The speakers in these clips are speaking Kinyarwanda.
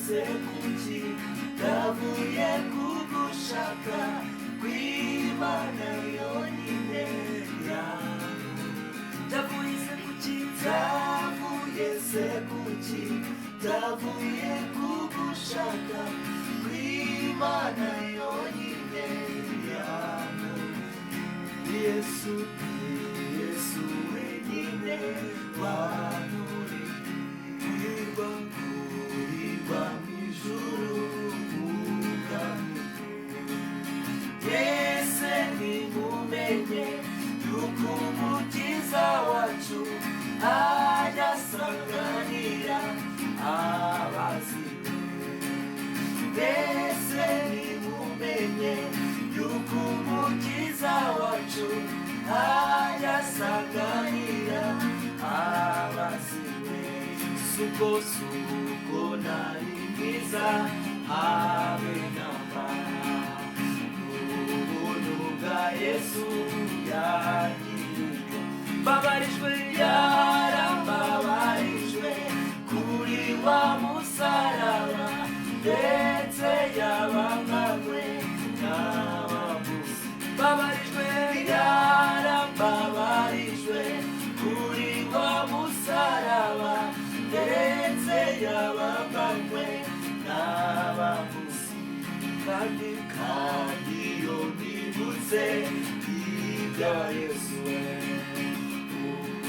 ese kuki ndavuye kugushaka kw'Imana yonyine ndavuye ese kuki ndavuye kugushaka kw'Imana yonyine Yesu wenyine wanuri kurirwa mw'ijuru Yese nimumenye yuko umukiza wacu ajya asanganira abazimu Yese nimumenye yuko umukiza wacu ajya asanganira abazimu Suko nari mwiza habe namba Yesu yagiriye babarijwe yarambabarijwe kuri wa musaraba ndetse yabambanywe n'abamuzi babarijwe yarambabarijwe kuri wa musaraba ndetse yabambanywe n'abamuzi kandi ibya Yesu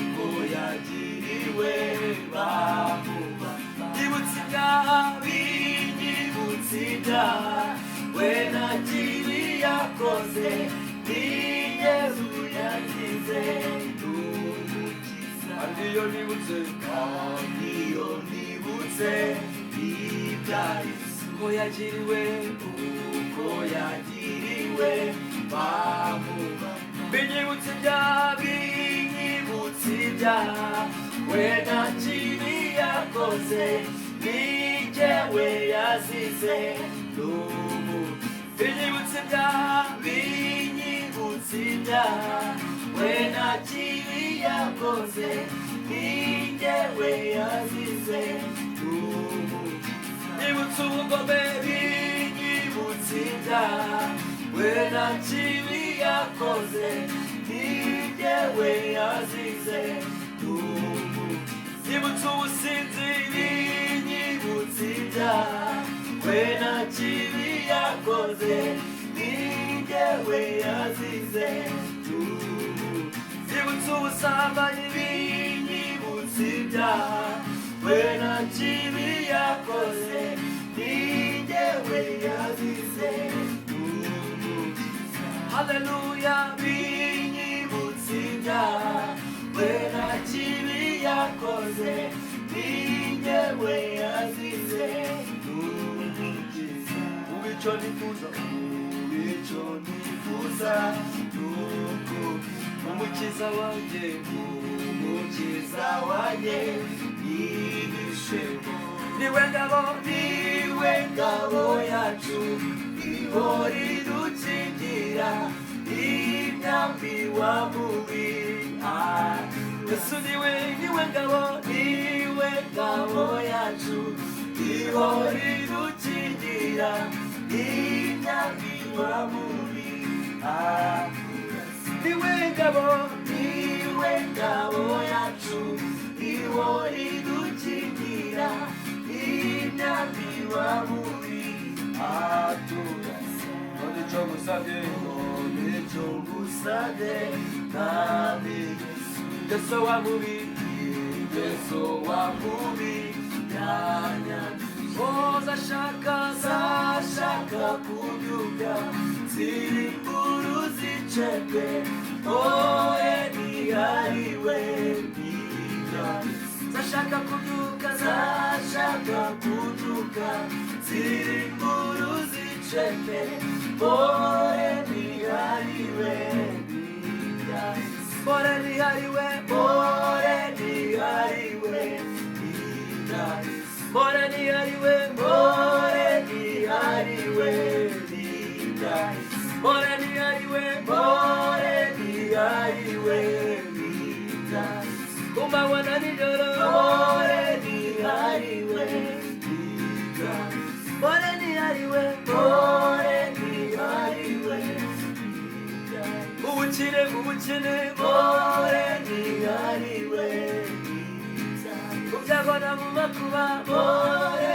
uko yagiriwe bamuba Nibutse ibyaha binyibutse ibyaha we nta kibi yakoze n'Yesu yagize n'umukiza kandi iyo nibutse ibya Yesu uko yagiriwe bamuba binyibutse ibyaha we nta kibi yakoze n'ijyewe yazize binyibutse ibyaha we nta kibi yakoze n'ijyewe yazize nibutse ubugome binyibutse ibyaha we nta kibi yakoze n'ijyewe yazize nibutse ubusinzi binyibutse ibyaha we nta kibi yakoze n'ijyewe yazize nibutse ubusambanyi binyibutse ibyaha we nta kibi yakoze n'ijyewe yazize Hallelujah, binyibutse ibyaha we nta kibi yakoze n'ijyewe yazize n'umukiza icyo nifuza nuko umukiza wanjye yihishemo niwe ngabo yacu ihora idukingira imyambi wa mubi Yesu niwe ngabo yacu ihora idukingira imyambi wa mubi niwe ngabo yacu ihora idukingira imyambi wa mubi nicyo ngusabye nami Yesu wa mubi zashaka kubyuka zirimburu ziceke ntihariwe zashaka kubyuka zirimburu ziceke ntihariwe Kumbawana nijoro, ore ni hariwe, we more ntihariwe ubukire more ntihariwe mu byago no mu makuba more